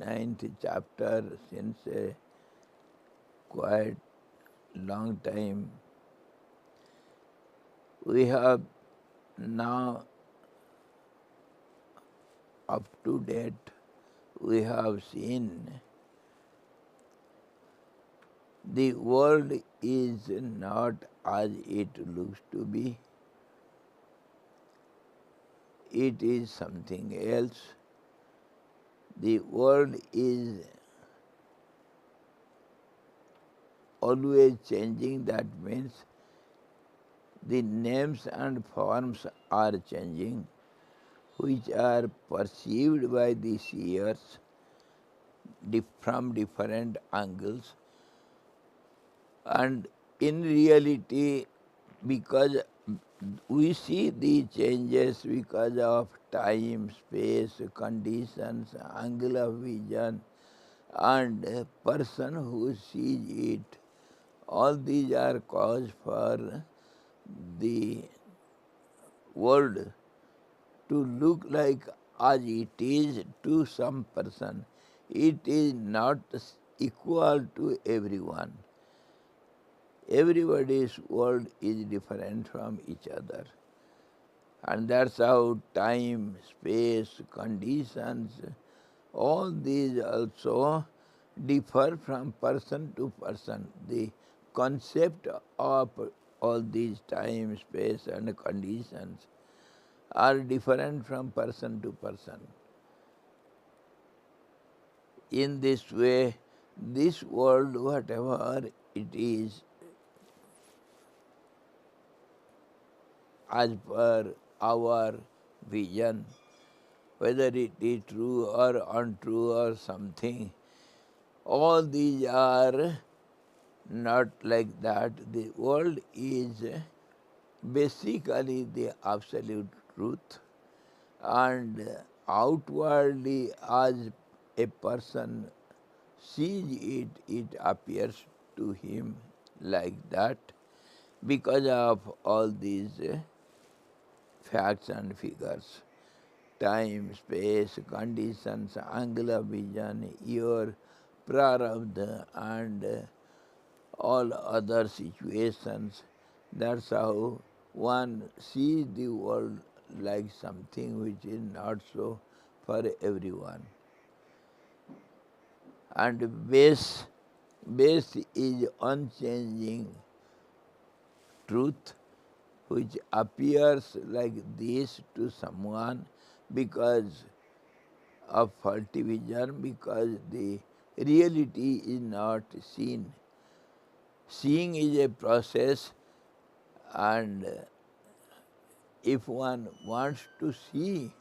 29th chapter since a quite long time. We have now, up to date, we have seen the world is not as it looks to be. It is something else. The world is always changing. That means the names and forms are changing, which are perceived by the seers from different angles. And in reality, because we see the changes because of time, space, conditions, angle of vision, and a person who sees it, all these are cause for the world to look like as it is to some person. It is not equal to everyone. Everybody's world is different from each other. And that's how time, space, conditions, all these also differ from person to person. The concept of all these time, space and conditions are different from person to person. In this way, this world, whatever it is, as per our vision, whether it is true or untrue or something, all these are not like that. The world is basically the absolute truth, and outwardly as a person sees it, it appears to him like that because of all these facts and figures. Time, space, conditions, angle of vision, your prarabdha and all other situations. That's how one sees the world like something which is not so for everyone. And base is unchanging truth which appears like this to someone because of faulty vision, because the reality is not seen. Seeing is a process, and if one wants to see,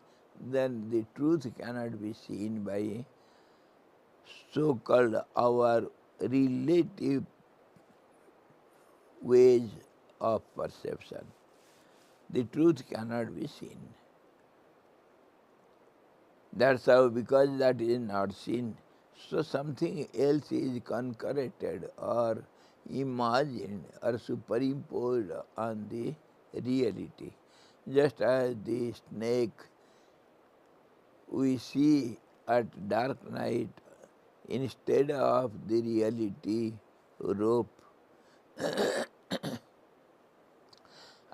then the truth cannot be seen by so-called our relative ways of perception. The truth cannot be seen. That's how, because that is not seen, so something else is concreted or imagined or superimposed on the reality. Just as the snake we see at dark night, instead of the reality rope.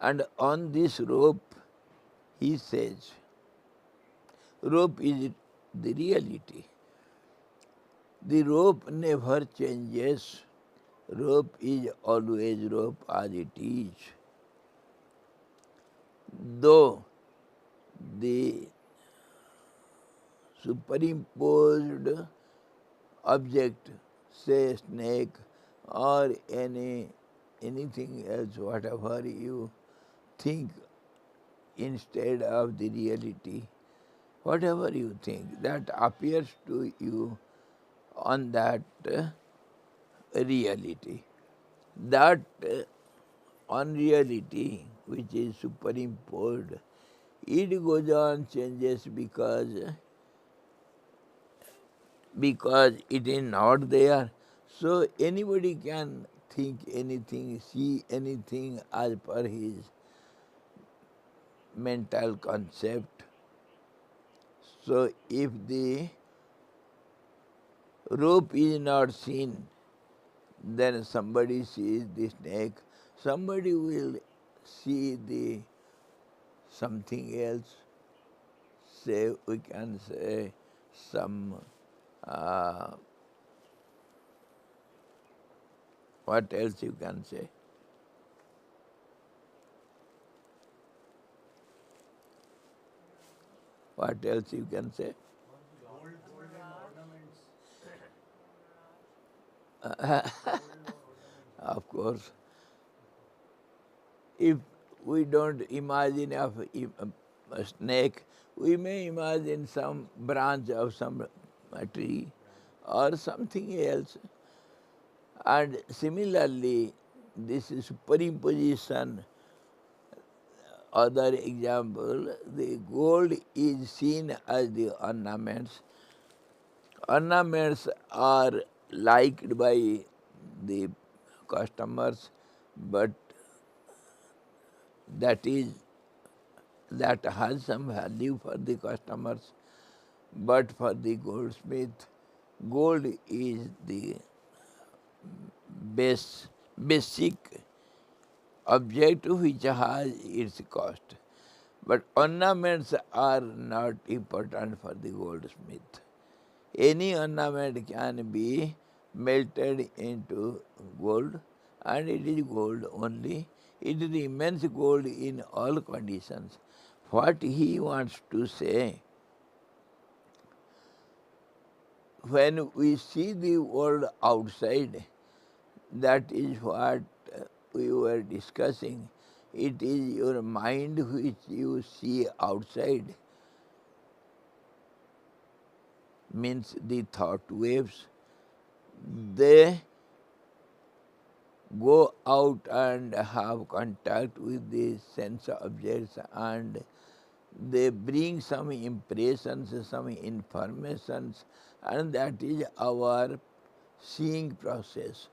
And on this rope, he says, rope is the reality. The rope never changes. Rope is always rope as it is. Though the superimposed object, say snake or anything else, whatever you think instead of the reality, whatever you think, that appears to you on that reality. That unreality which is superimposed, it goes on changes because it is not there. So anybody can think anything, see anything as per his mental concept. So if the rope is not seen, then somebody sees the snake, somebody will see the something else, say we can say some uh, what else you can say? What else you can say? Of course, if we don't imagine a snake, we may imagine some branch of some tree or something else. And similarly, this superimposition, other example, the gold is seen as the ornaments. Ornaments are liked by the customers, but that is that has some value for the customers. But for the goldsmith, gold is the basic object which has its cost. But ornaments are not important for the goldsmith. Any ornament can be melted into gold, and it is gold only. It remains gold in all conditions. What he wants to say, when we see the world outside, that is what we were discussing. It is your mind which you see outside, means the thought waves. They go out and have contact with the sense objects, and they bring some impressions, some informations, and that is our seeing process.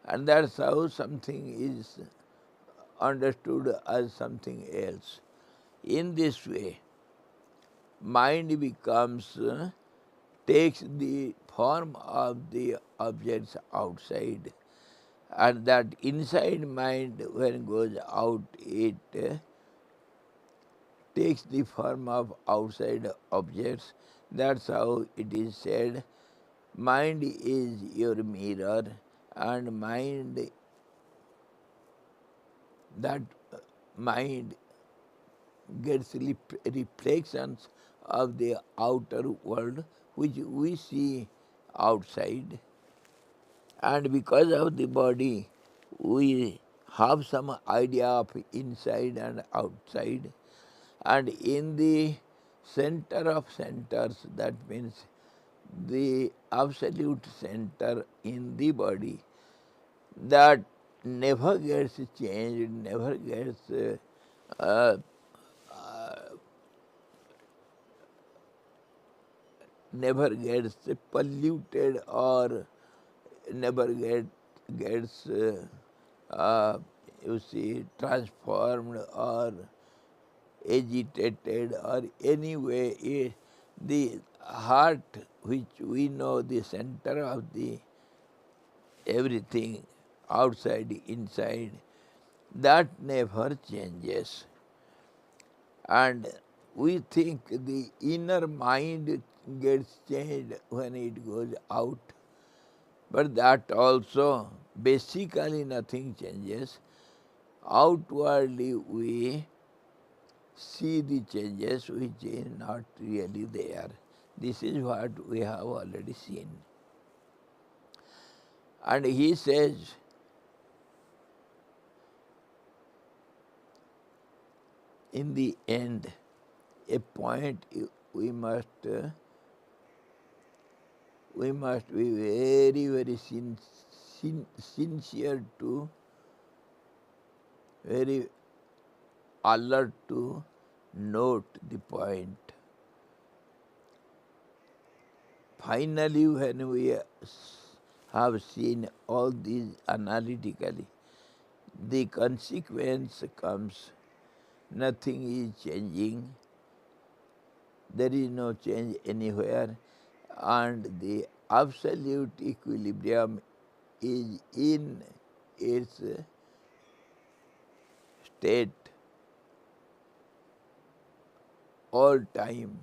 And that's how something is understood as something else. In this way, mind becomes, takes the form of the objects outside, and that inside mind when goes out, it takes the form of outside objects. That's how it is said, mind is your mirror, and that mind gets reflections of the outer world which we see outside. And because of the body, we have some idea of inside and outside. And in the center of centers, that means the absolute center in the body, that never gets changed, uh, never gets polluted, or never gets you see transformed or agitated, or any way. The heart, which we know the center of the everything, outside, inside, that never changes. And we think the inner mind gets changed when it goes out, but that also basically nothing changes. Outwardly we see the changes which is not really there. This is what we have already seen. And he says, in the end, a point we must be very, very sincere to, very alert to note the point. Finally, when we have seen all these analytically, the consequence comes, nothing is changing, there is no change anywhere, and the absolute equilibrium is in its state all time,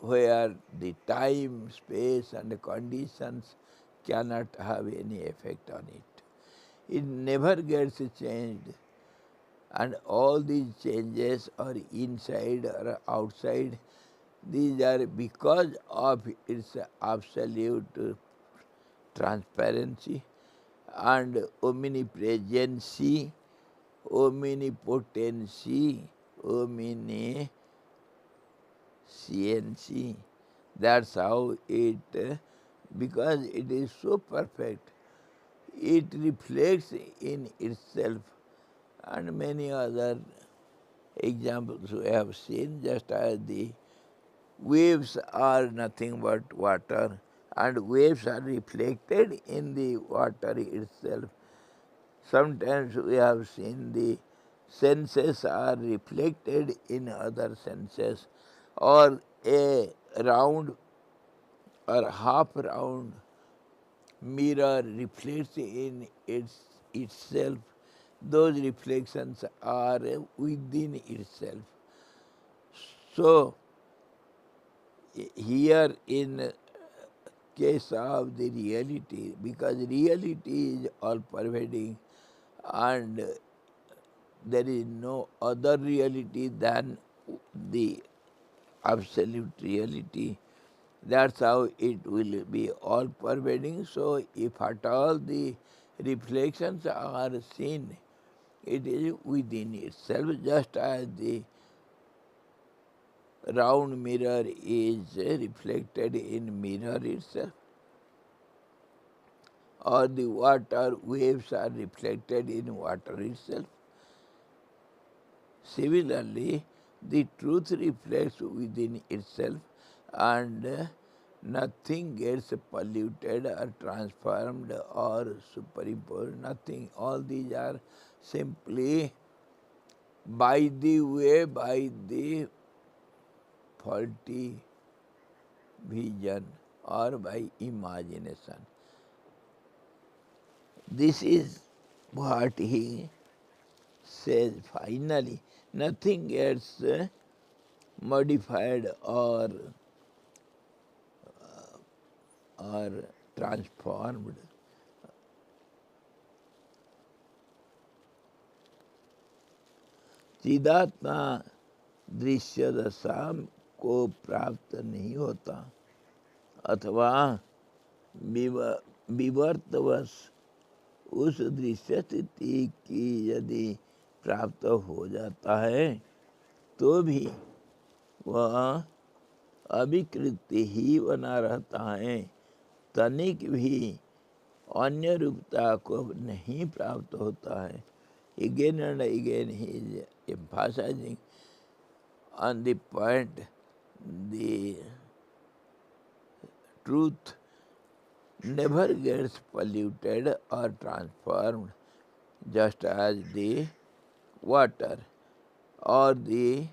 where the time, space and conditions cannot have any effect on it. It never gets changed, and all these changes are inside or outside. These are because of its absolute transparency and omnipresency, omnipotency, omnisciency. That's how it, because it is so perfect, it reflects in itself. And many other examples we have seen, just as the waves are nothing but water, and waves are reflected in the water itself. Sometimes we have seen the senses are reflected in other senses, or a round or half round mirror reflects in itself. Those reflections are within itself. So here in case of the reality, because reality is all pervading and there is no other reality than the absolute reality. That's how it will be all pervading. So if at all the reflections are seen, it is within itself, just as the round mirror is reflected in mirror itself, or the water waves are reflected in water itself. Similarly, the truth reflects within itself, and nothing gets polluted or transformed or superimposed, nothing. All these are simply by the way, by the faulty vision or by imagination. This is what he says finally. Nothing gets modified or transformed. चिदात्मा दृश्य दशा को प्राप्त नहीं होता, अथवा विवर्तवश उस दृश्य स्थिति की यदि प्राप्त हो जाता है तो भी वह अविकृति ही बना रहता है, तनिक भी अन्य रूपता को नहीं प्राप्त होता है. Again and again he is emphasizing on the point, the truth never gets polluted or transformed, just as the water or the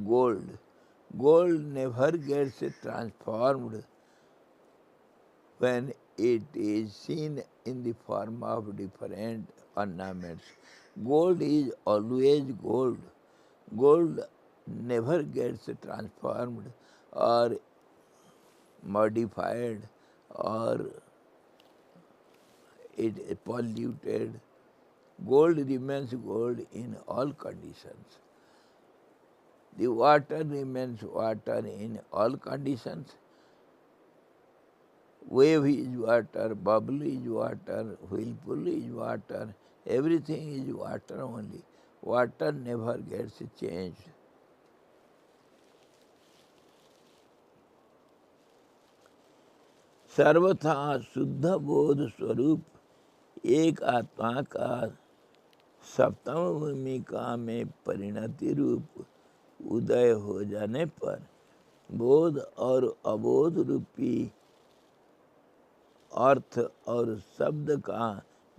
gold. Gold never gets transformed when it is seen in the form of different ornaments. Gold is always gold. Gold never gets transformed or modified or it is polluted. Gold remains gold in all conditions. The water remains water in all conditions. Wave is water, bubble is water, whirlpool is water, everything is water only. Water never gets changed. सर्वथा शुद्ध बोध स्वरूप एक आत्मा का सप्तम भूमिका में परिणति रूप उदय हो जाने पर बोध और अबोध रूपी अर्थ और शब्द का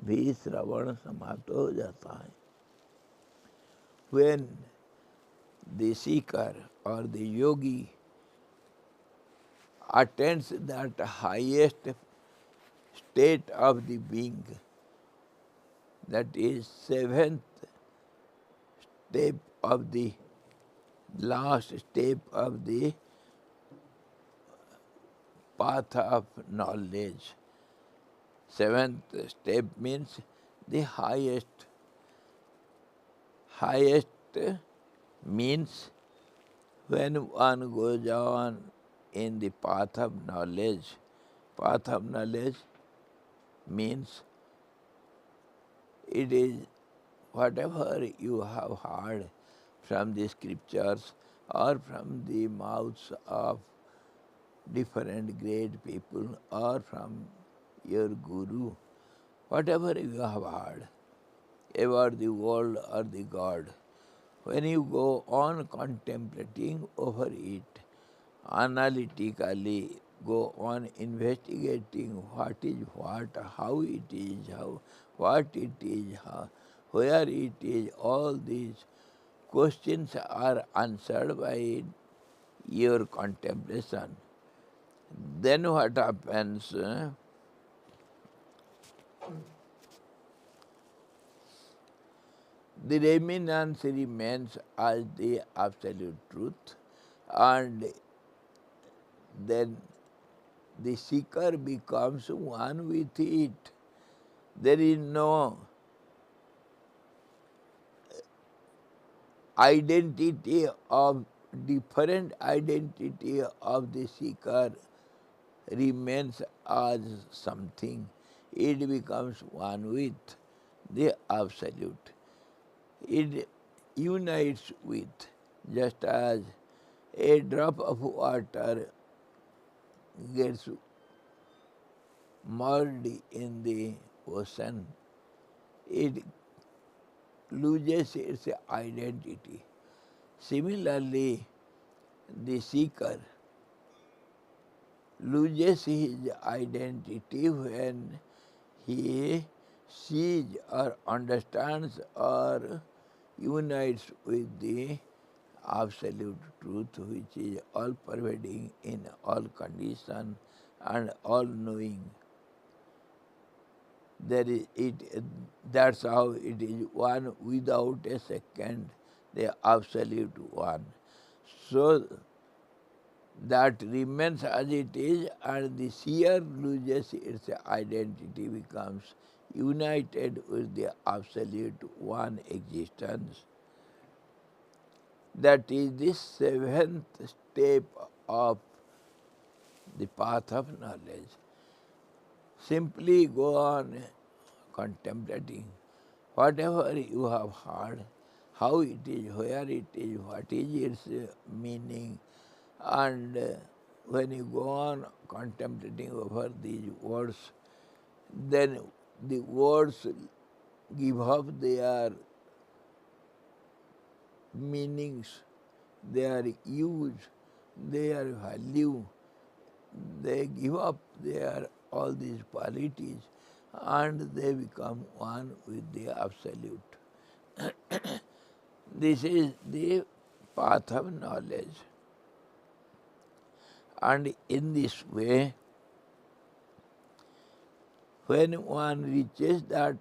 भी श्रवण समाप्त हो जाता है. When the seeker or the yogi attains that highest state of the being, that is seventh step of the last step of the path of knowledge. Seventh step means the highest. Highest means when one goes on in the path of knowledge. Path of knowledge means it is whatever you have heard from the scriptures or from the mouths of different great people or from your guru, whatever you have heard about the world or the God, when you go on contemplating over it, analytically go on investigating what is what, how it is, what it is, where it is, all these questions are answered by your contemplation. Then what happens? The remnants remains as the absolute truth, and then the seeker becomes one with it. There is no identity of different identity of the seeker remains as something. It becomes one with the absolute. It unites with, just as a drop of water gets merged in the ocean, it loses its identity. Similarly, the seeker loses his identity when he sees or understands or unites with the absolute truth, which is all pervading in all conditions and all knowing. There is it. That's how it is one without a second, the absolute one. So that remains as it is, and the seer loses its identity, becomes united with the absolute one existence. That is the seventh step of the path of knowledge. Simply go on contemplating whatever you have heard, how it is, where it is, what is its meaning, and when you go on contemplating over these words, then the words give up their meanings, their use, their value. They give up their all these qualities and they become one with the absolute. This is the path of knowledge. And in this way, when one reaches that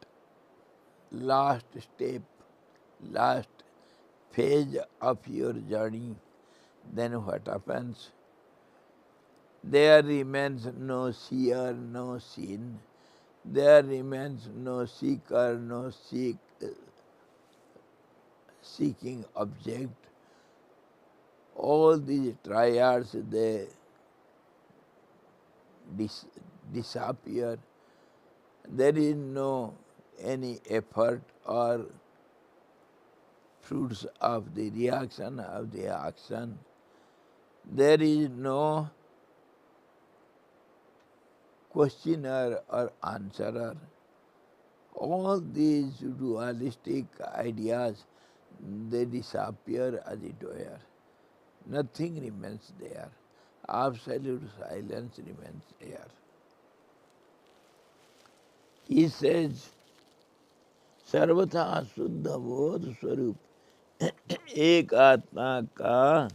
last step, last phase of your journey, then what happens? There remains no seer, no sin. There remains no seeker, no seeking object. All these triads, they disappear. There is no any effort or fruits of the reaction of the action. There is no questioner or answerer. All these dualistic ideas, they disappear as it were. Nothing remains there. Absolute silence remains there. He says, सर्वथा शुद्ध बोध स्वरूप एक आत्मा का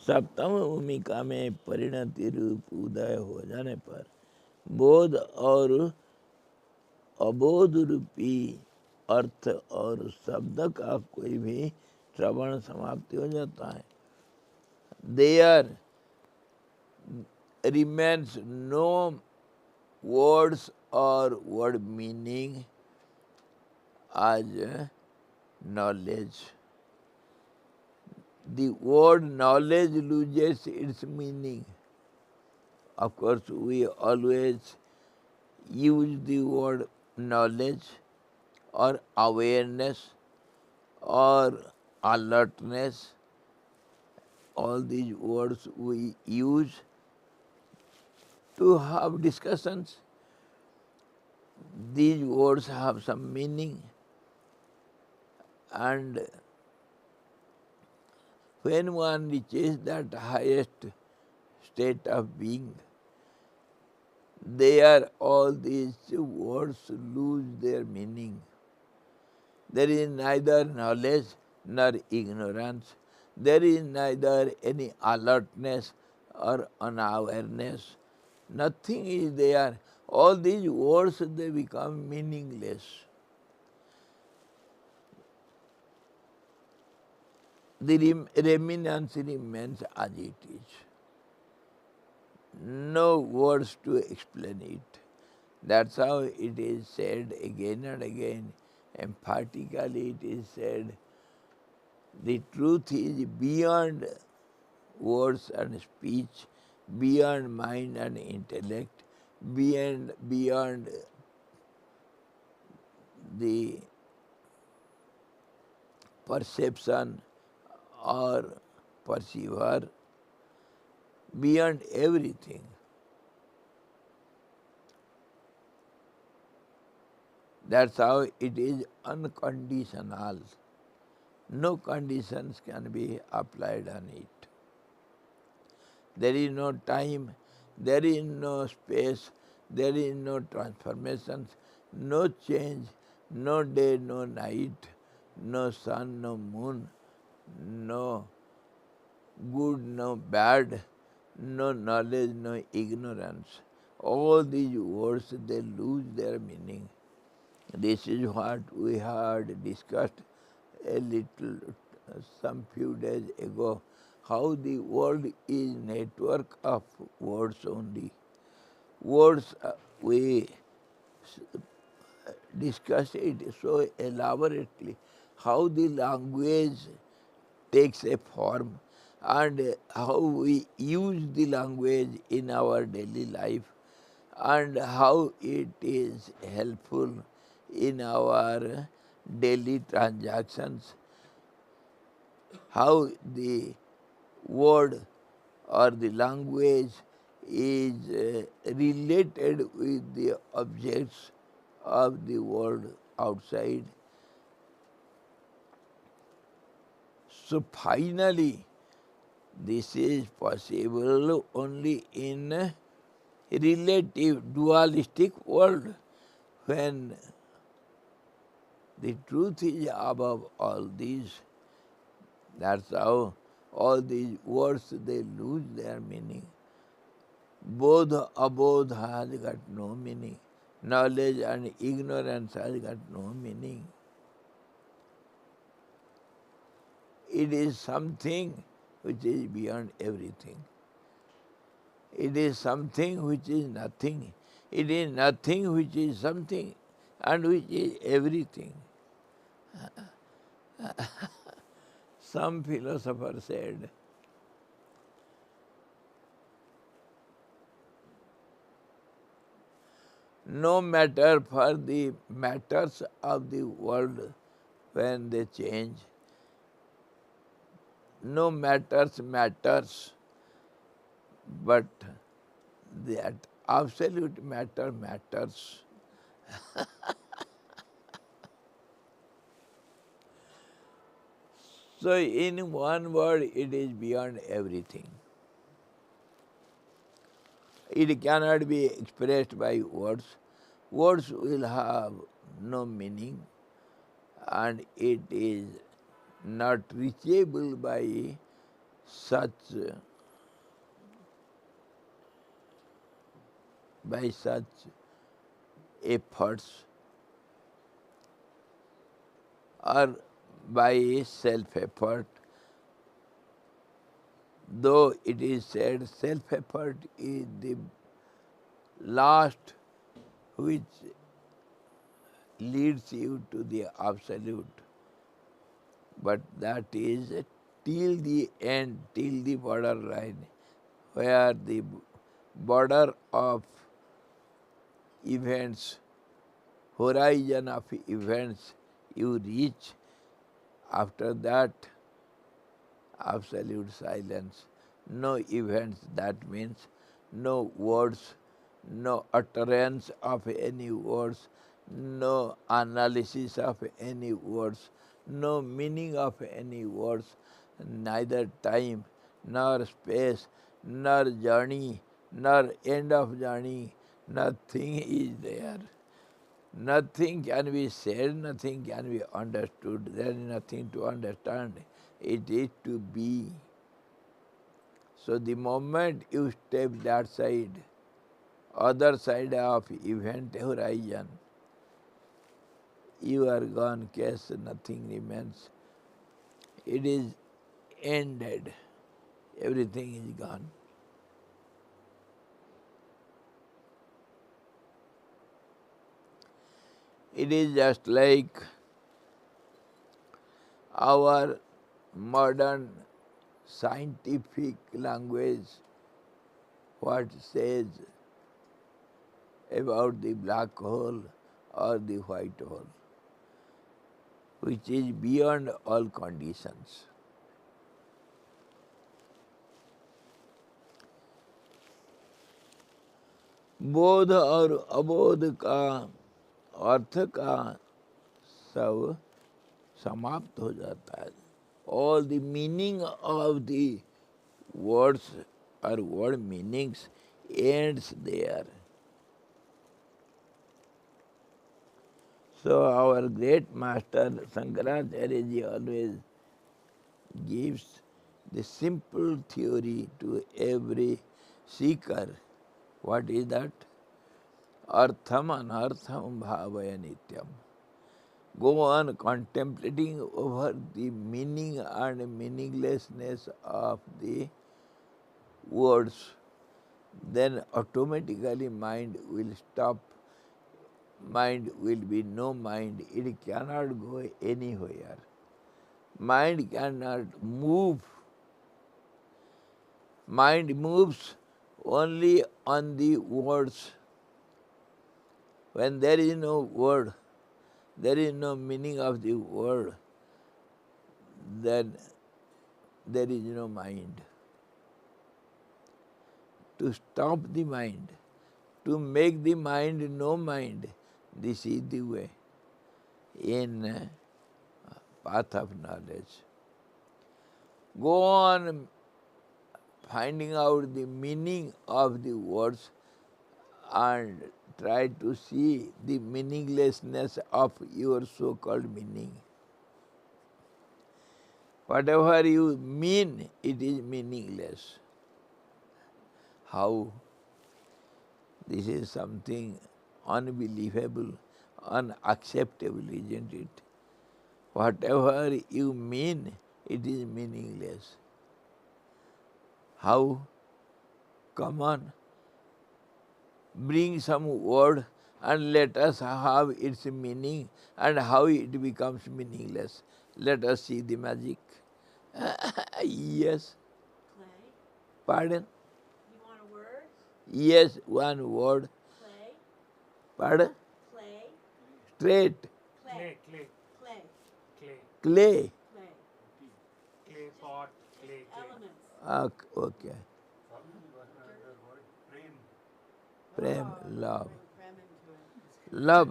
सप्तम भूमिका में परिणति रूप उदय हो जाने पर बोध और अबोध रूपी अर्थ और शब्द का कोई भी श्रवण समाप्ति हो जाता है. There remains no words or word meaning as knowledge. The word knowledge loses its meaning. Of course, we always use the word knowledge or awareness or alertness. All these words we use to have discussions. These words have some meaning, and when one reaches that highest state of being, there all these words lose their meaning. There is neither knowledge nor ignorance. There is neither any alertness or unawareness. Nothing is there. All these words, they become meaningless. The remnants remains as it is. No words to explain it. That's how it is said again and again. Emphatically it is said, the truth is beyond words and speech, beyond mind and intellect, beyond the perception or perceiver, beyond everything. That's how it is unconditional. No conditions can be applied on it. There is no time, there is no space, there is no transformations, no change, no day, no night, no sun, no moon, no good, no bad, no knowledge, no ignorance. All these words, they lose their meaning. This is what we had discussed a little, some few days ago, how the world is network of words only. Words, we discussed it so elaborately, how the language takes a form and how we use the language in our daily life and how it is helpful in our daily transactions, how the word or the language is related with the objects of the world outside. So finally, this is possible only in a relative dualistic world, when the truth is above all these. That's how all these words, they lose their meaning. Bodh, abodh has got no meaning. Knowledge and ignorance has got no meaning. It is something which is beyond everything. It is something which is nothing. It is nothing which is something, and which is everything. Some philosopher said, no matter for the matters of the world when they change, no matters, but that absolute matter matters. So in one word, it is beyond everything. It cannot be expressed by words. Words will have no meaning, and it is not reachable by such by such efforts or by self-effort, though it is said self-effort is the last which leads you to the absolute, but that is till the end, till the border line, where the border of events, horizon of events you reach. After that, absolute silence. No events, that means no words, no utterance of any words, no analysis of any words, no meaning of any words, neither time, nor space, nor journey, nor end of journey, nothing is there. Nothing can be said, nothing can be understood. There is nothing to understand. It is to be. So the moment you step that side, other side of event horizon, you are gone, case nothing remains. It is ended. Everything is gone. It is just like our modern scientific language, what says about the black hole or the white hole, which is beyond all conditions. बोध और अबोध का अर्थ का सब समाप्त हो जाता है. All the meaning of the words or word meanings ends there. So our great master Shankaracharya ji always gives the simple theory to every seeker. What is that? Artham anartham bhavaya nityam. Go on contemplating over the meaning and meaninglessness of the words, then automatically mind will stop. Mind will be no mind. It cannot go anywhere. Mind cannot move. Mind moves only on the words. When there is no word, there is no meaning of the word, then there is no mind. To stop the mind, to make the mind no mind, this is the way in path of knowledge. Go on finding out the meaning of the words and try to see the meaninglessness of your so-called meaning. Whatever you mean, it is meaningless. How? This is something unbelievable, unacceptable, isn't it? Whatever you mean, it is meaningless. How? Come on. Bring some word and let us have its meaning and how it becomes meaningless. Let us see the magic. Yes. Clay? Pardon? You want a word? Yes, one word. Clay? Pardon? Clay? Straight. Clay. Clay. Clay. Clay. Clay. Clay. Clay pot. Clay. Elements. Okay. Prem. Prem, love. Bring Prem into it. Love.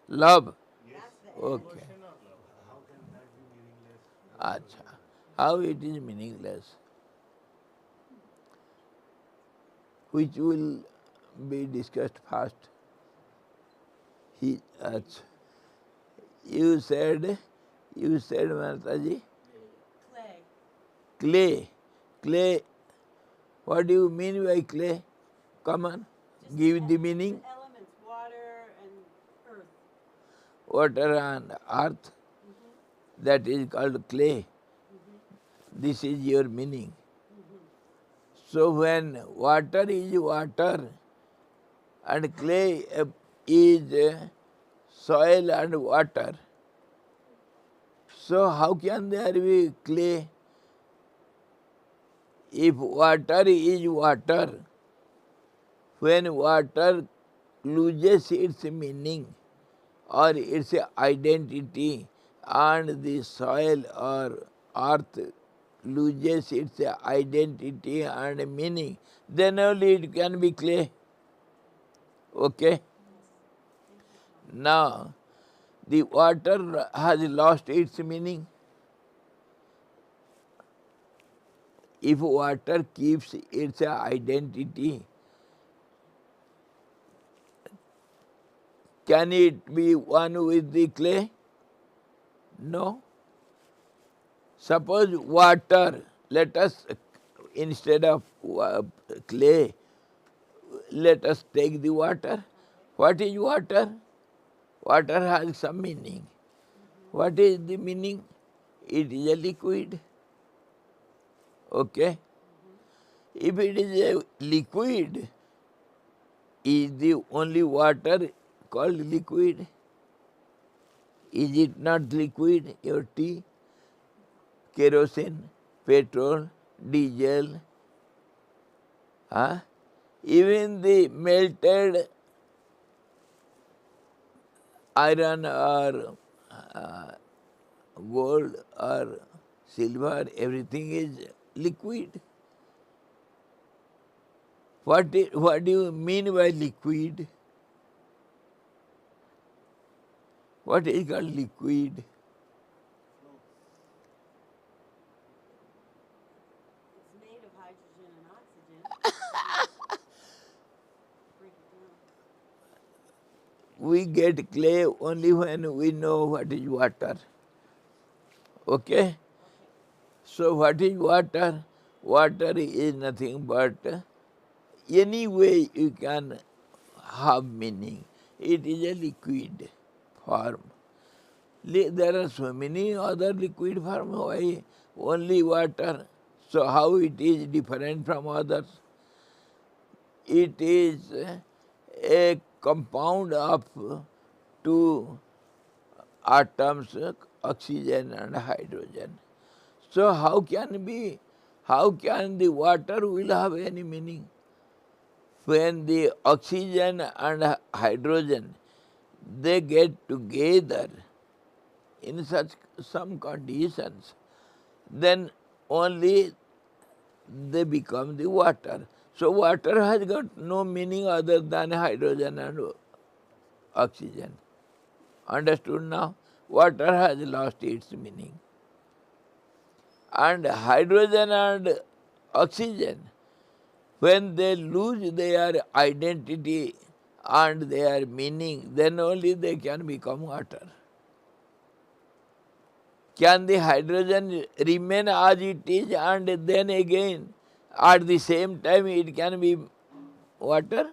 Love. Yes. That's the Okay. Devotion or love? How can that be meaningless? Acha. How it is meaningless? Which will be discussed first. Acha. You said, Mataji, Clay. Clay. Clay. What do you mean by clay? Come on. Just Give the the meaning. elements, water and earth. Water and earth. That is called clay. This is your meaning. So when water is water and clay is soil and water, so how can there be clay? If water is water, when water loses its meaning or its identity and the soil or earth loses its identity and meaning, then only it can be clay. Okay? Now, the water has lost its meaning. If water keeps its identity, can it be one with the clay? No. Suppose water, let us, instead of clay, let us take the water. What is water? Water has some meaning. What is the meaning? It is a liquid. Okay? If it is a liquid, is the only water called liquid? Is it not liquid? Your tea, kerosene, petrol, diesel, huh? Even the melted iron or gold or silver, everything is liquid. What do you mean by liquid? What is called liquid? It's made of hydrogen and oxygen. Break it down. We get clay only when we know what is water. Okay? So what is water? Water is nothing but any way you can have meaning. It is a liquid form. There are so many other liquid forms. Why only water? So how it is different from others? It is a compound of two atoms, oxygen and hydrogen. So how can the water will have any meaning? When the oxygen and hydrogen, they get together in some conditions, then only they become the water. So water has got no meaning other than hydrogen and oxygen. Understood now? Water has lost its meaning. And hydrogen and oxygen, when they lose their identity and their meaning, then only they can become water. Can the hydrogen remain as it is and then again at the same time it can be water?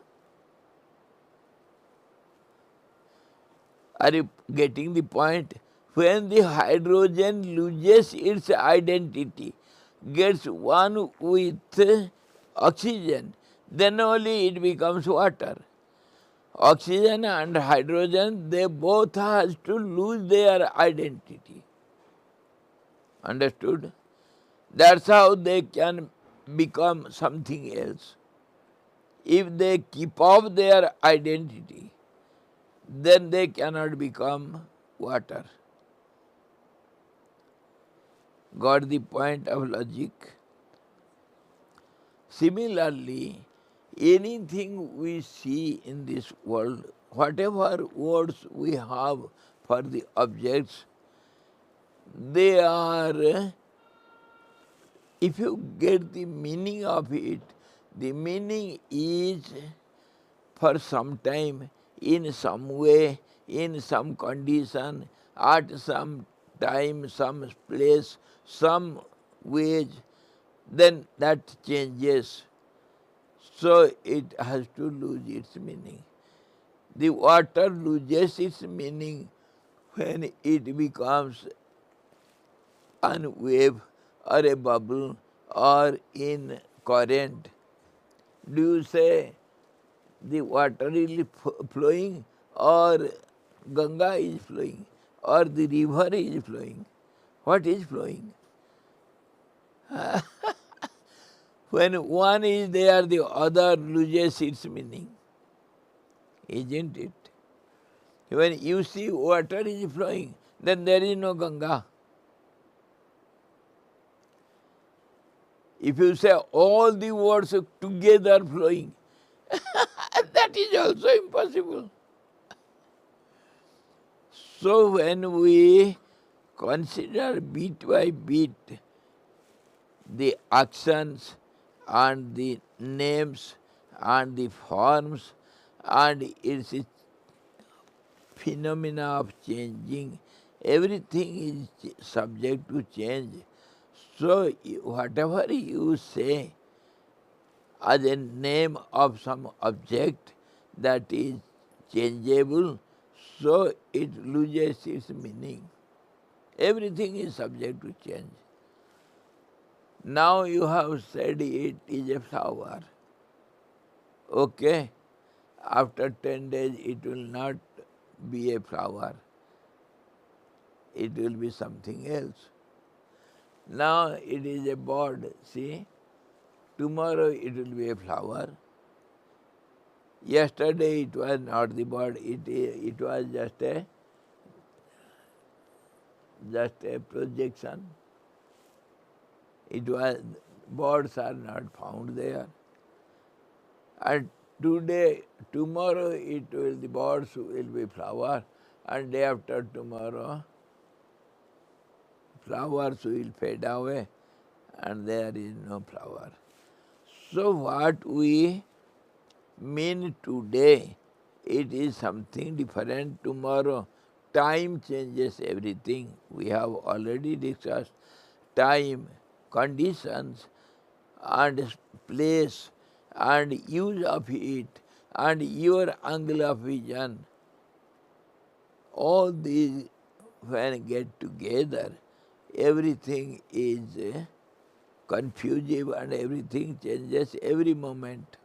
Are you getting the point? When the hydrogen loses its identity, gets one with oxygen, then only it becomes water. Oxygen and hydrogen, they both has to lose their identity. Understood? That's how they can become something else. If they keep off their identity, then they cannot become water. Got the point of logic? Similarly, anything we see in this world, whatever words we have for the objects, they are, if you get the meaning of it, the meaning is for some time, in some way, in some condition, at some time, some place, some wage, then that changes. So it has to lose its meaning. The water loses its meaning when it becomes a wave or a bubble or in current. Do you say the water is flowing or Ganga is flowing or the river is flowing? What is flowing? When one is there, the other loses its meaning, isn't it? When you see water is flowing, then there is no Ganga. If you say all the words together flowing, that is also impossible. So when we consider bit by bit the actions and the names and the forms and its phenomena of changing, everything is subject to change. So whatever you say as a name of some object that is changeable, so it loses its meaning. Everything is subject to change. Now you have said it is a flower. Okay, after 10 days it will not be a flower. It will be something else. Now it is a bird, see. Tomorrow it will be a flower. Yesterday it was not the bird, it was just a projection. It was, birds are not found there. And tomorrow the birds will be flower, and day after tomorrow flowers will fade away and there is no flower. So what we mean today, it is something different tomorrow. Time changes everything. We have already discussed time, conditions, and place, and use of it, and your angle of vision. All these, when get together, everything is confusing and everything changes every moment.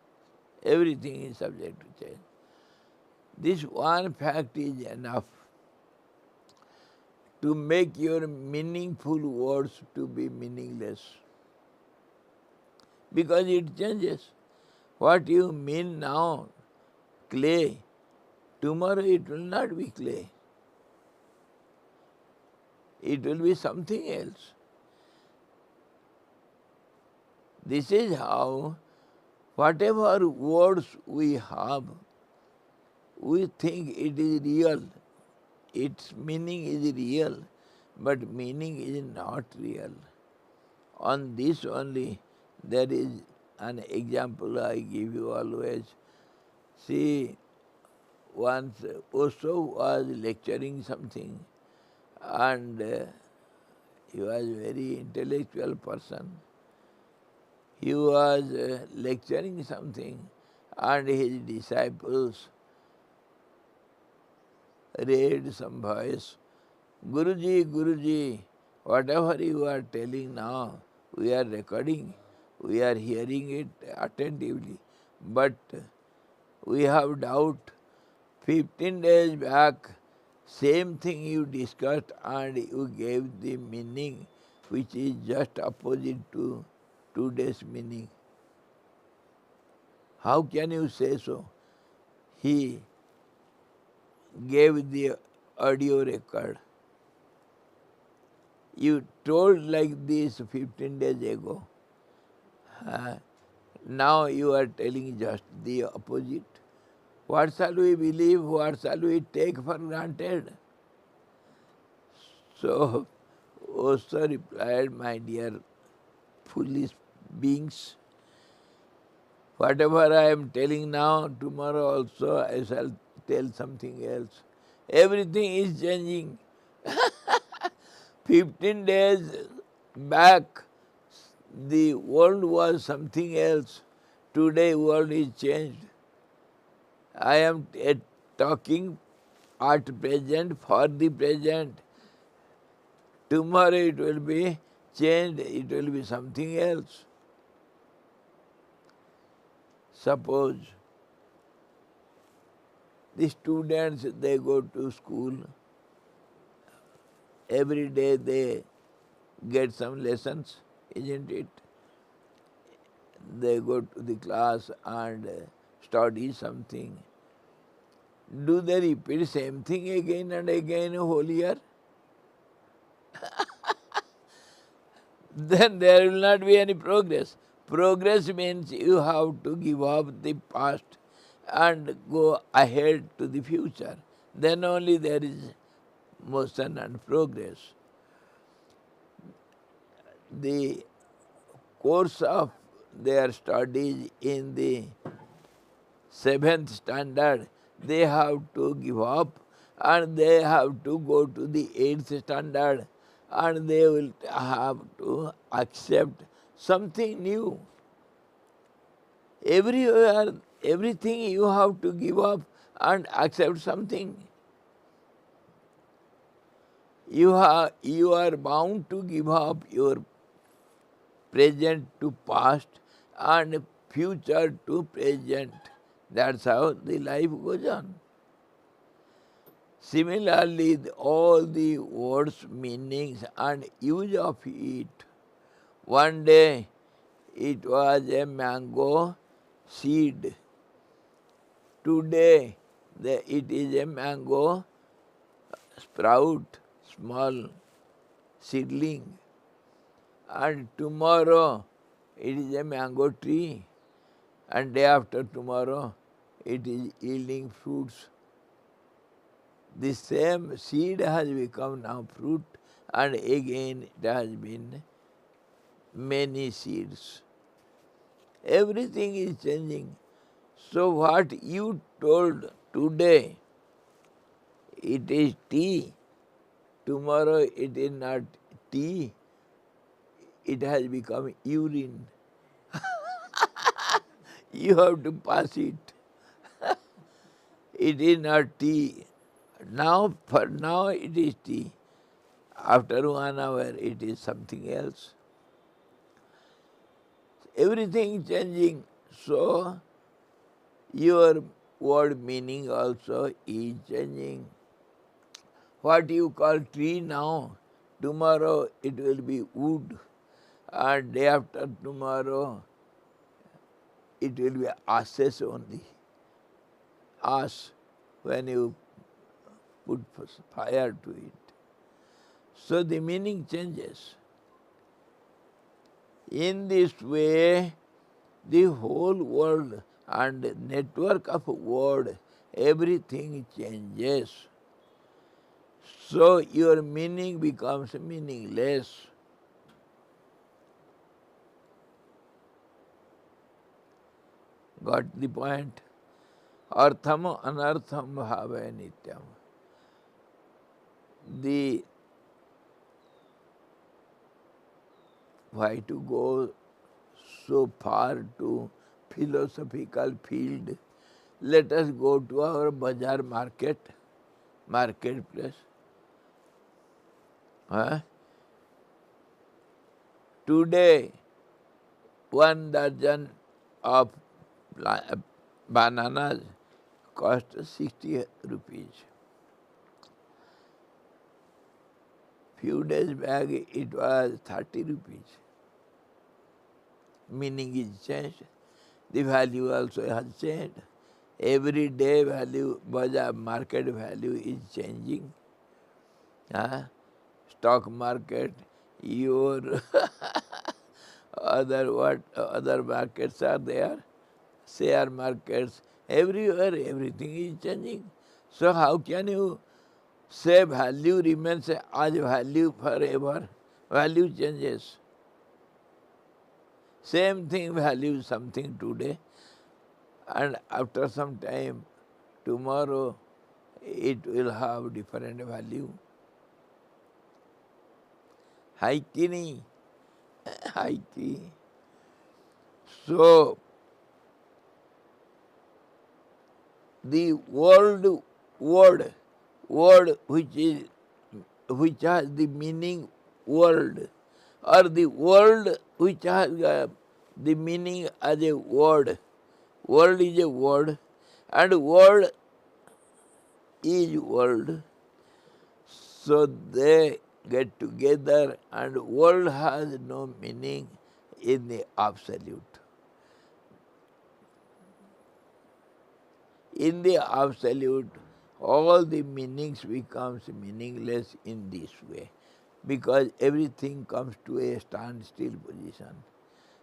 Everything is subject to change. This one fact is enough to make your meaningful words to be meaningless, because it changes. What you mean now, clay, tomorrow it will not be clay. It will be something else. This is how whatever words we have, we think it is real. Its meaning is real, but meaning is not real. On this only there is an example I give you always. See, once Osho was lecturing something, and he was a very intellectual person. He was lecturing something, and his disciples raised some voice, Guruji, Guruji, whatever you are telling now, we are recording, we are hearing it attentively, but we have doubt. 15 days back, same thing you discussed and you gave the meaning which is just opposite to today's meaning. How can you say so? He gave the audio record. You told like this 15 days ago. Now you are telling just the opposite. What shall we believe? What shall we take for granted? So Osho replied, my dear foolish beings, whatever I am telling now, tomorrow also I shall tell something else. Everything is changing. 15 days back, The world was something else. Today world is changed. I am talking at present for the present. Tomorrow it will be changed, it will be something else. Suppose the students, they go to school, every day they get some lessons, isn't it? They go to the class and study something. Do they repeat same thing again and again whole year? Then there will not be any progress. Progress means you have to give up the past and go ahead to the future. Then only there is motion and progress. The course of their studies in the 7th standard, they have to give up and they have to go to the 8th standard and they will have to accept something new. Everywhere, everything you have to give up and accept something. You are bound to give up your present to past and future to present. That's how the life goes on. Similarly, all the words, meanings and use of it. One day it was a mango seed. Today it is a mango sprout, small seedling. And tomorrow it is a mango tree. And day after tomorrow it is yielding fruits. The same seed has become now fruit, and again it has been many seeds. Everything is changing. So what you told today, it is tea. Tomorrow it is not tea. It has become urine. You have to pass it. It is not tea. Now, for now it is tea. After 1 hour it is something else. Everything changing. So your word meaning also is changing. What you call tree now, tomorrow it will be wood, and day after tomorrow it will be ashes only. Ash, when you put fire to it. So the meaning changes. In this way, the whole world and network of world, everything changes. So your meaning becomes meaningless. Got the point? Artham anartham bhava nityam. The why to go so far to philosophical field? Let us go to our bazaar marketplace. Huh? Today, 1 dozen of bananas cost 60 rupees. Few days back it was 30 rupees. Meaning is changed. The value also has changed. Every day value, bazaar market value is changing. Stock market, your other markets are there, share markets, everywhere everything is changing. So how can you say value remains as value forever? Value changes. Same thing value something today, and after some time, tomorrow, it will have different value. Hai ki nahi? IT. So, the word which has the meaning world, or the world which has the meaning as a word. World is a word, and word is world. So they get together, and world has no meaning in the absolute. In the absolute, all the meanings becomes meaningless in this way, because everything comes to a standstill position.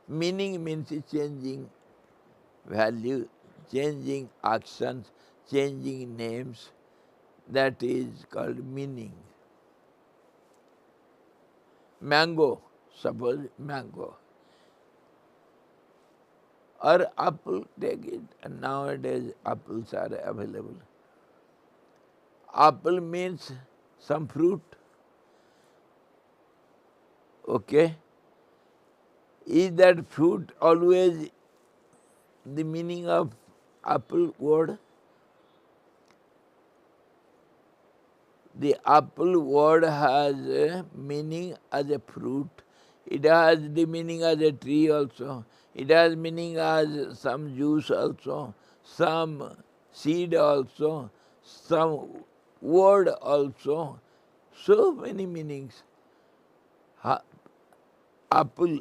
Meaning means changing value, changing actions, changing names. That is called meaning. Mango, suppose mango. Or apple, take it. And nowadays apples are available. Apple means some fruit. Okay? Is that fruit always the meaning of apple word? The apple word has a meaning as a fruit. It has the meaning as a tree also. It has meaning as some juice also, some seed also, some word also. So many meanings. Apple,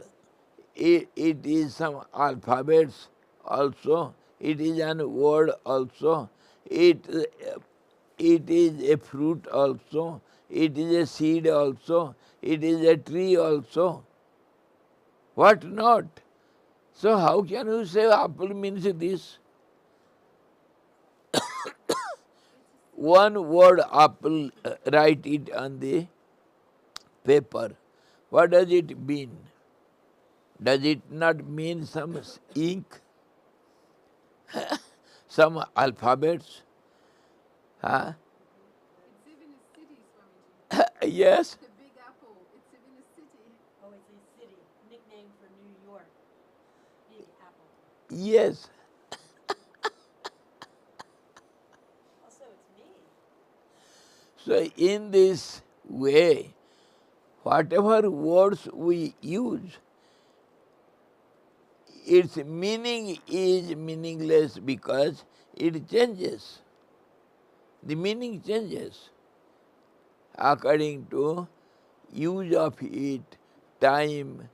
it is some alphabets also. It is an word also. It is a fruit also. It is a seed also. It is a tree also. What not? So how can you say apple means this? One word apple, write it on the paper. What does it mean? Does it not mean some ink, some alphabets? Huh? It's even a city, Swamiji. Yes. The Big Apple. It's even a city. Oh, it's a city. Nickname for New York. Big Apple. Yes. Also, it's me. So in this way, whatever words we use, its meaning is meaningless because it changes. The meaning changes according to use of it, time,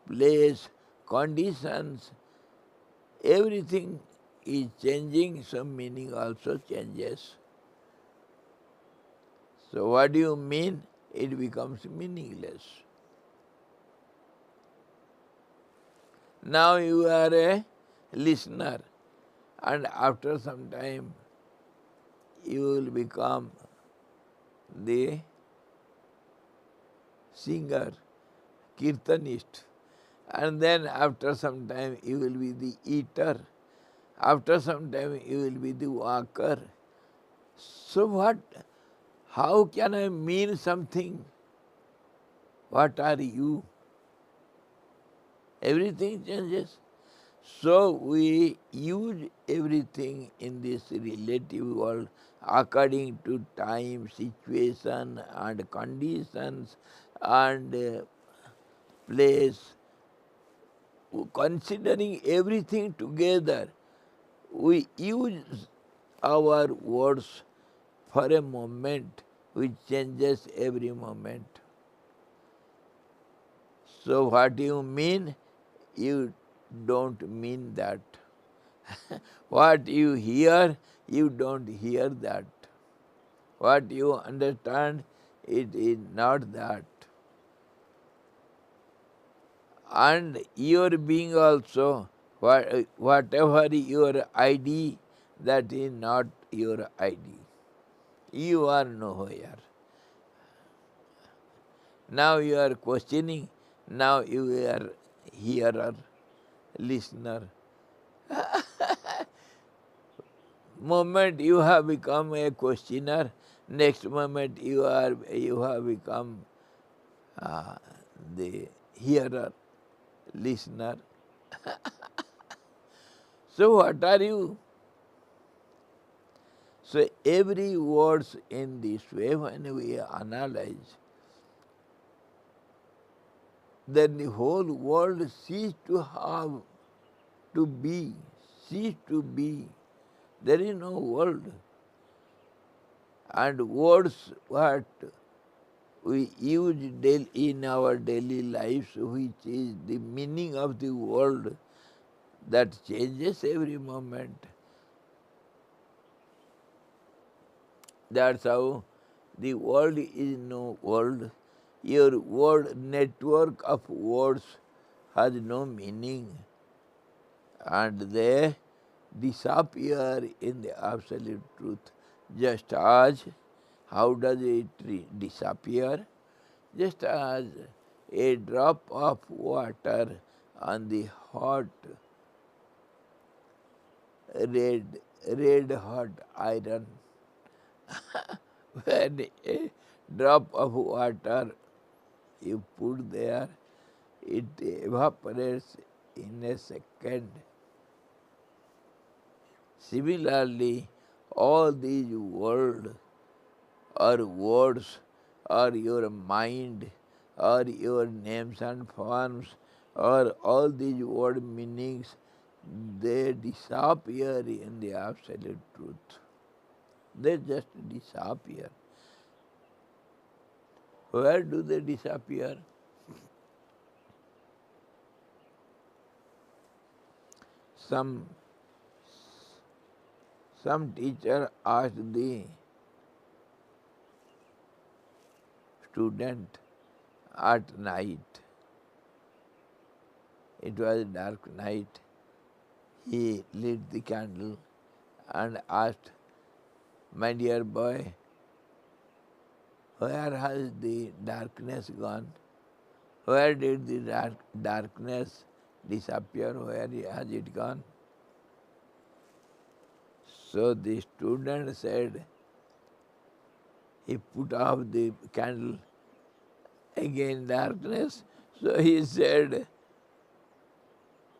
place, conditions. Everything is changing, so meaning also changes. So what do you mean? It becomes meaningless. Now you are a listener, and after some time you will become the singer, kirtanist, and then after some time you will be the eater, after some time you will be the walker. So what? How can I mean something? What are you? Everything changes. So we use everything in this relative world according to time, situation and conditions and place. Considering everything together, we use our words for a moment which changes every moment. So what you mean, you don't mean that. What you hear, you don't hear that. What you understand, it is not that. And your being also, whatever your ID, that is not your ID. You are nowhere. Now you are questioning, now you are hearer, listener. Moment you have become a questioner, next moment you have become the hearer. listener. So what are you? So every words in this way, when we analyze, then the whole world cease to have to be, cease to be. There is no world. And words what we use in our daily lives, which is the meaning of the world, that changes every moment. That's how the world is no world. Your word network of words has no meaning, and they disappear in the absolute truth. Just as, how does it disappear? Just as a drop of water on the hot, red hot iron. When a drop of water you put there, it evaporates in a second. Similarly, all these words or words or your mind or your names and forms or all these word meanings, they disappear in the absolute truth. They just disappear. Where do they disappear? Some teacher asked the student at night. It was a dark night. He lit the candle and asked, "My dear boy, where has the darkness gone? Where did the darkness disappear? Where has it gone?" So the student said, he put off the candle, again darkness. So he said,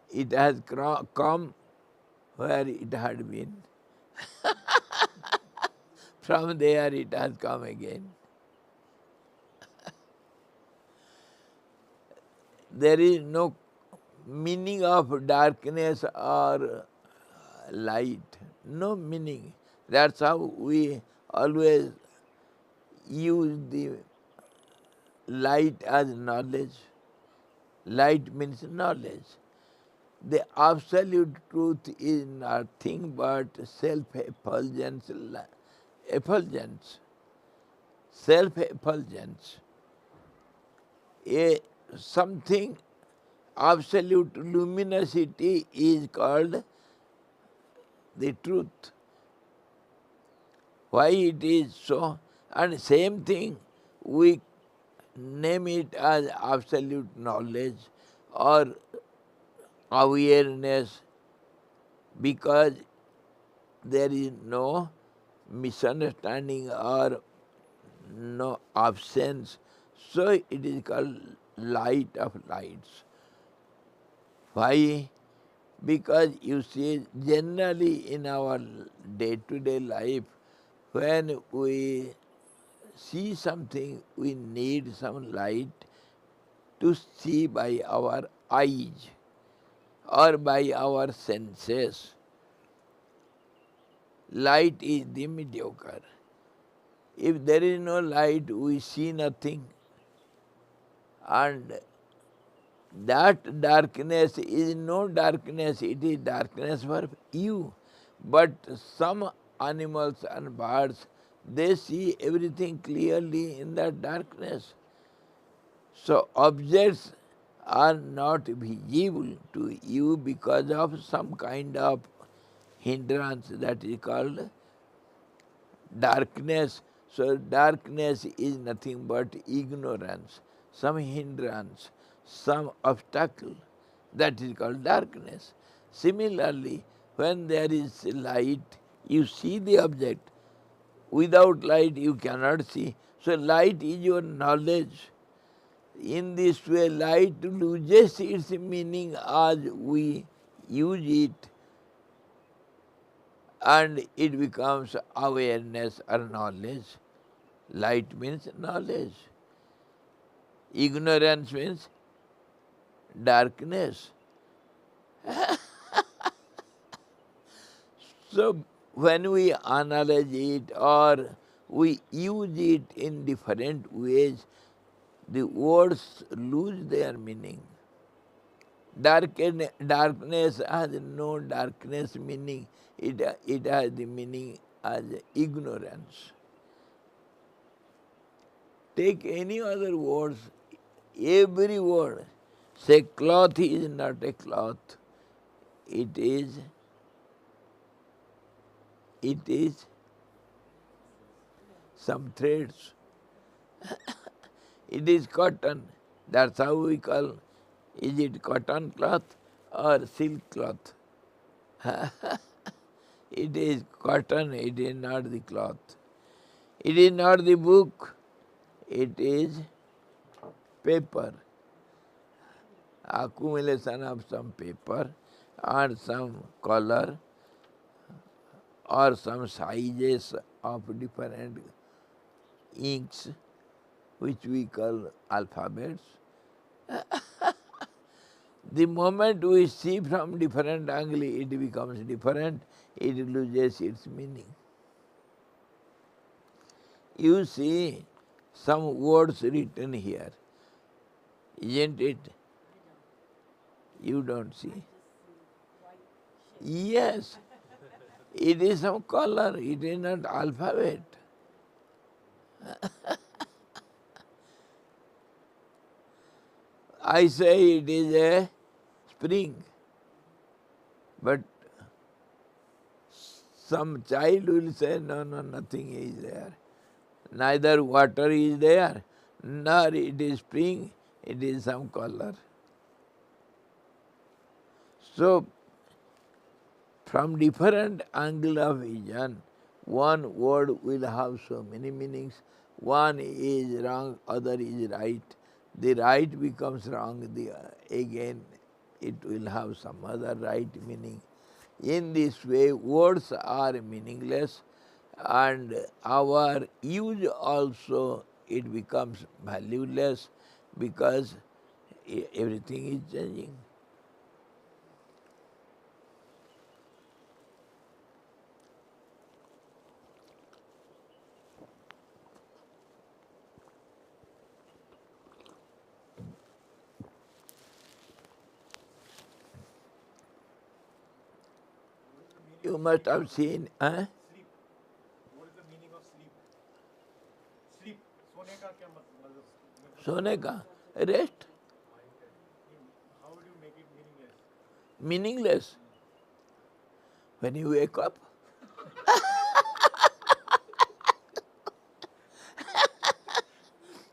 it has come where it had been. From there it has come again. There is no meaning of darkness or light. No meaning. That's how we always use the light as knowledge. Light means knowledge. The absolute truth is nothing but self-effulgence. Effulgence. Self-effulgence. Something absolute luminosity is called the truth. Why it is so? And same thing, we name it as absolute knowledge or awareness, because there is no misunderstanding or no absence. So it is called light of lights. Why? Because you see, generally in our day-to-day life, when we see something, we need some light to see by our eyes or by our senses. Light is the mediocre. If there is no light, we see nothing. And that darkness is no darkness, it is darkness for you. But some animals and birds, they see everything clearly in that darkness. So objects are not visible to you because of some kind of hindrance, that is called darkness. So darkness is nothing but ignorance, some hindrance, some obstacle. That is called darkness. Similarly, when there is light, you see the object. Without light, you cannot see. So light is your knowledge. In this way, light loses its meaning as we use it, and it becomes awareness or knowledge. Light means knowledge. Ignorance means darkness. So when we analyze it or we use it in different ways, the words lose their meaning. Darkness has no darkness meaning. It has the meaning as ignorance. Take any other words, every word. Say cloth is not a cloth. It is some threads. It is cotton. That's how we call. Is it cotton cloth or silk cloth? It is cotton, it is not the cloth. It is not the book, it is paper. Accumulation of some paper and some color or some sizes of different inks which we call alphabets. The moment we see from different angle, it becomes different, it loses its meaning. You see some words written here, isn't it? You don't see. Yes, it is some color, it is not alphabet. I say it is a spring, but some child will say, no, nothing is there. Neither water is there, nor it is spring, it is some color. So, from different angle of vision, one word will have so many meanings. One is wrong, other is right. The right becomes wrong, again it will have some other right meaning. In this way, words are meaningless, and our use also, it becomes valueless because everything is changing. You must have seen, Sleep. What is the meaning of sleep? Sleep. सोने का क्या मतलब? सोने का rest, How would you make it meaningless? meaningless. When you wake up,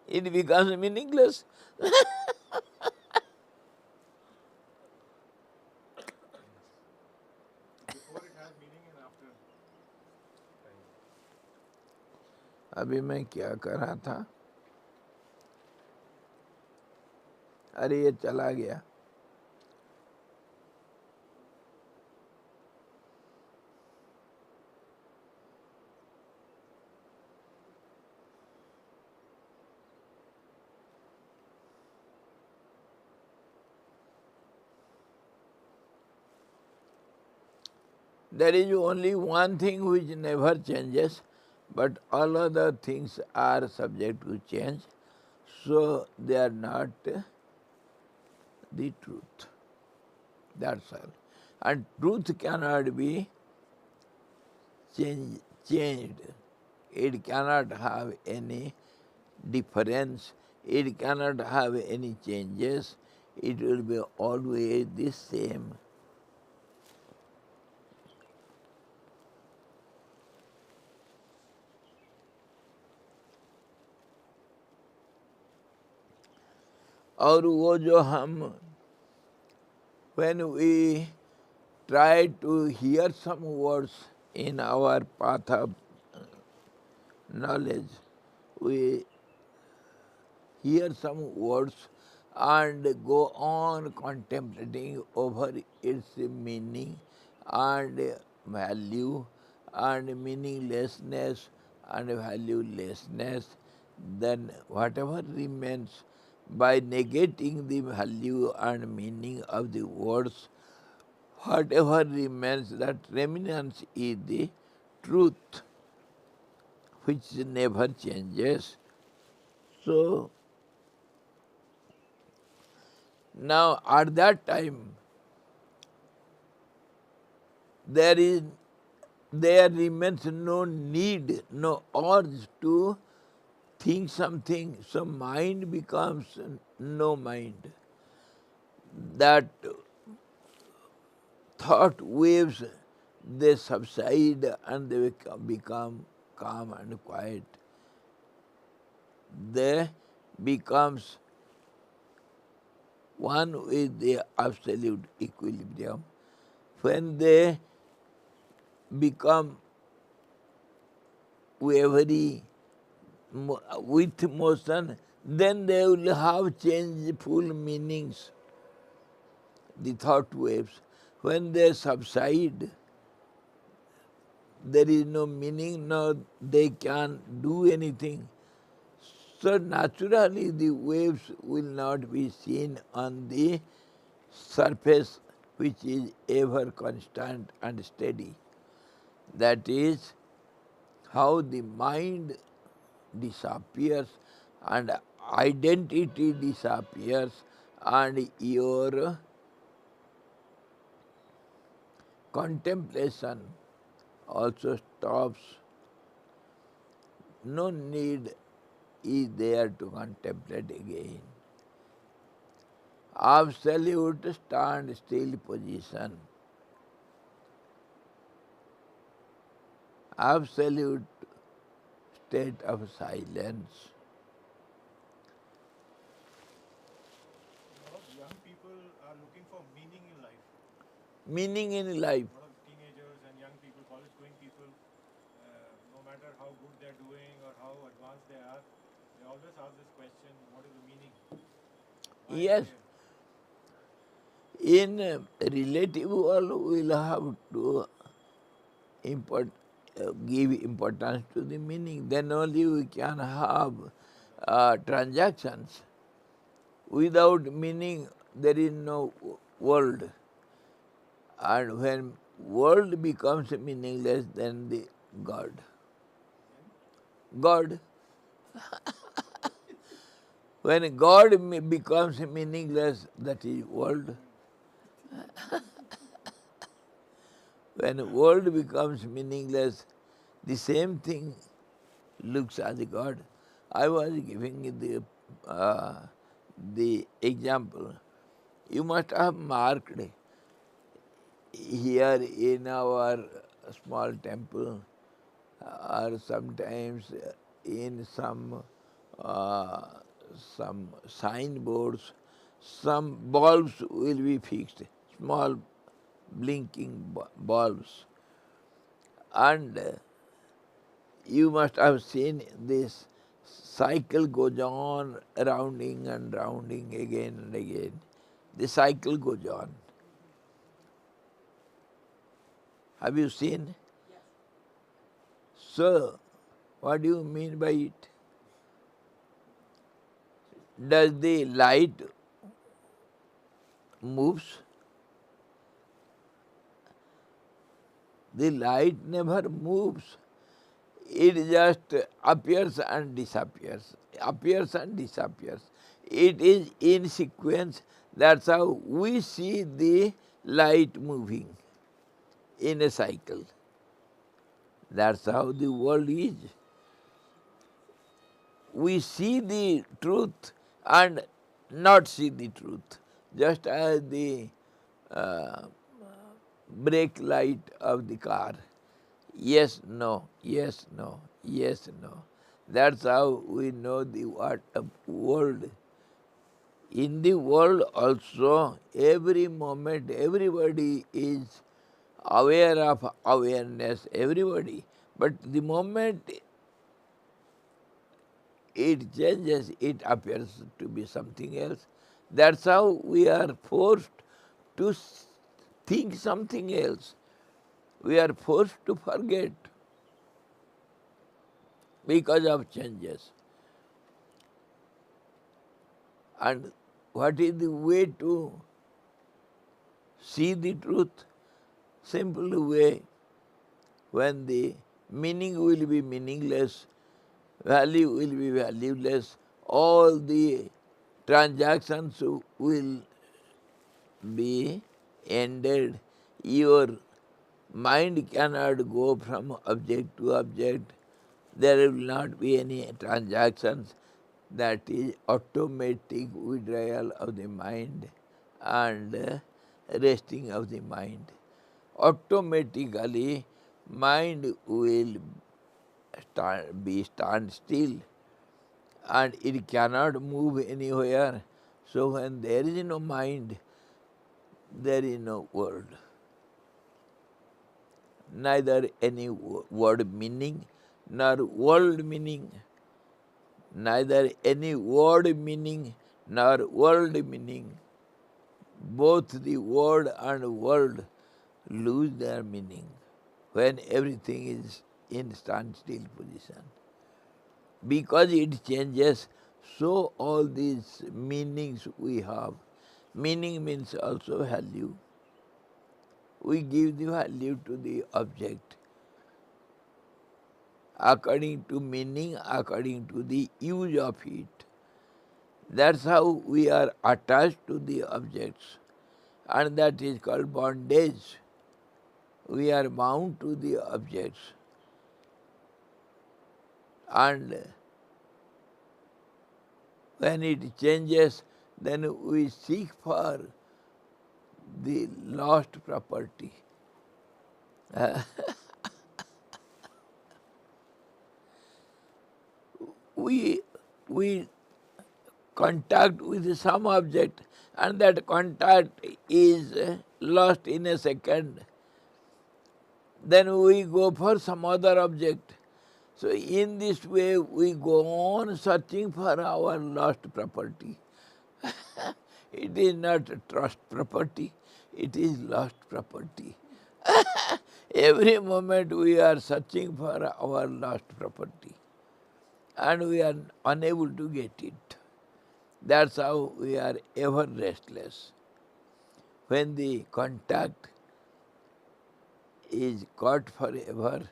it becomes meaningless. Before it has meaning and after. अभी मैं क्या कर रहा था, अरे ये चला गया. There is only one thing which never changes, but all other things are subject to change, so they are not the truth. That's all. And truth cannot be changed. It cannot have any difference. It cannot have any changes. It will be always the same. और वो जो हम, when we try to hear some words in our path of knowledge, we hear some words and go on contemplating over its meaning and value and meaninglessness and valuelessness, then whatever remains by negating the value and meaning of the words, whatever remains, that remnants is the truth which never changes. So now at that time there remains no need, no urge to think something, so mind becomes no mind. That thought waves, they subside and they become calm and quiet. They becomes one with the absolute equilibrium. When they become wavery with motion, then they will have changeful meanings, the thought waves. When they subside, there is no meaning, no they can do anything. So naturally the waves will not be seen on the surface which is ever constant and steady. That is how the mind disappears and identity disappears and your contemplation also stops. No need is there to contemplate again. Absolute stand-still position, absolute state of silence. A lot of young people are looking for meaning in life. Meaning in life. A lot of teenagers and young people, college-going people, no matter how good they're doing or how advanced they are, they always ask this question: what is the meaning? Why am I Yes, here? in relative world we will have to give importance to the meaning. Then only we can have transactions. Without meaning, there is no world. And when world becomes meaningless, then the God. God. When God becomes meaningless, that is world. When world becomes meaningless, the same thing looks as God. I was giving the example. You must have marked here in our small temple or sometimes in uh, some signboards, some bulbs will be fixed, small blinking bulbs. And you must have seen this cycle goes on rounding and rounding again and again. The cycle goes on. Have you seen? Yes. So, what do you mean by it? Does the light moves? The light never moves. It just appears and disappears, appears and disappears. It is in sequence. That's how we see the light moving in a cycle. That's how the world is. We see the truth and not see the truth, just as the uh, brake light of the car. Yes, no, yes, no, yes, no. That's how we know the world. In the world also, every moment, everybody is aware of awareness, everybody. But the moment it changes, it appears to be something else. That's how we are forced to think something else. We are forced to forget because of changes. And what is the way to see the truth? Simple way, when the meaning will be meaningless, value will be valueless, all the transactions will be ended. Your mind cannot go from object to object. There will not be any transactions. That is automatic withdrawal of the mind and resting of the mind. Automatically, mind will stand still and it cannot move anywhere. So when there is no mind, there is no world. Neither any word meaning nor world meaning, neither any word meaning nor world meaning. Both the word and world lose their meaning when everything is in standstill position. Because it changes, so all these meanings we have. Meaning means also value. We give the value to the object according to meaning, according to the use of it. That's how we are attached to the objects, and that is called bondage. We are bound to the objects, and when it changes, then we seek for the lost property. We contact with some object, and that contact is lost in a second. Then we go for some other object. So in this way we go on searching for our lost property. It is not trust property, it is lost property. Every moment we are searching for our lost property and we are unable to get it. That's how we are ever restless. When the contact is caught forever,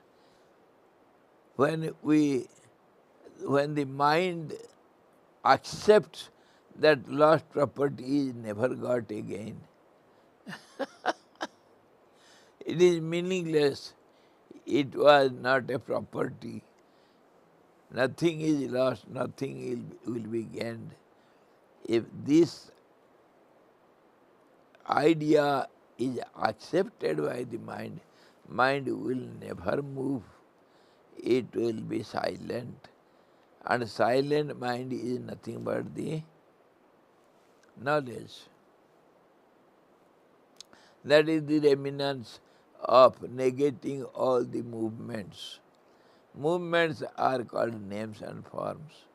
when the mind accepts that lost property is never got again, it is meaningless. It was not a property. Nothing is lost, nothing will be gained. If this idea is accepted by the mind, mind will never move. It will be silent. And silent mind is nothing but the knowledge. That is the remnants of negating all the movements. Movements are called names and forms.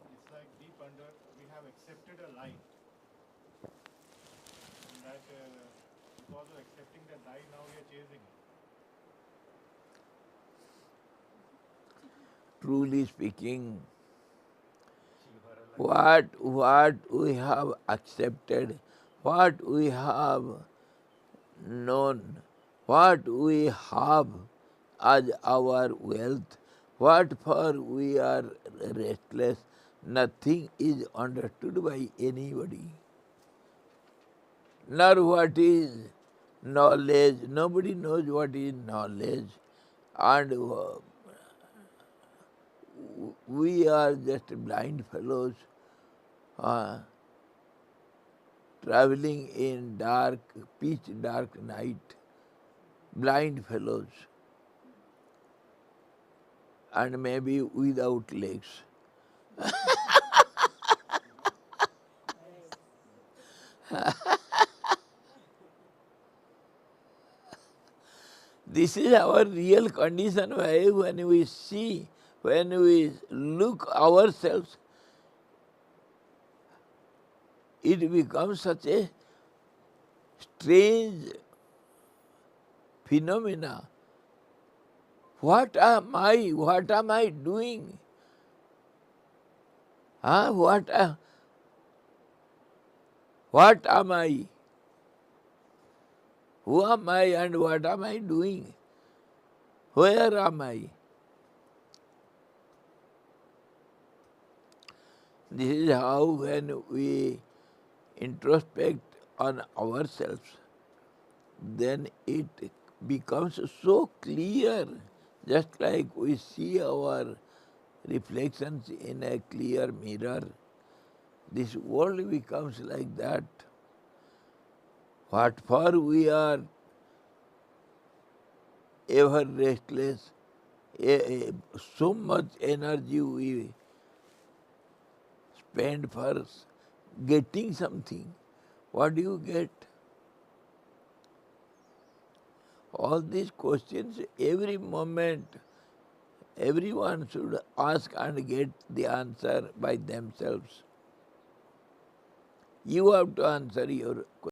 It's like deep under, we have accepted a lie. And that because of accepting that lie, now we are chasing it. Truly speaking, what we have accepted, what we have known, what we have as our wealth, what for we are restless, nothing is understood by anybody. Nor what is knowledge, nobody knows what is knowledge, and we are just blind fellows traveling in dark, pitch dark night, blind fellows, and maybe without legs. This is our real condition. When we see, when we look ourselves, it becomes such a strange phenomena. What am I? What am I doing? Huh? What am I? Who am I and what am I doing? Where am I? This is how when we introspect on ourselves, then it becomes so clear, just like we see our reflections in a clear mirror. This world becomes like that. What for we are ever restless, so much energy we spend for getting something. What do you get? All these questions, every moment, everyone should ask and get the answer by themselves. You have to answer your question.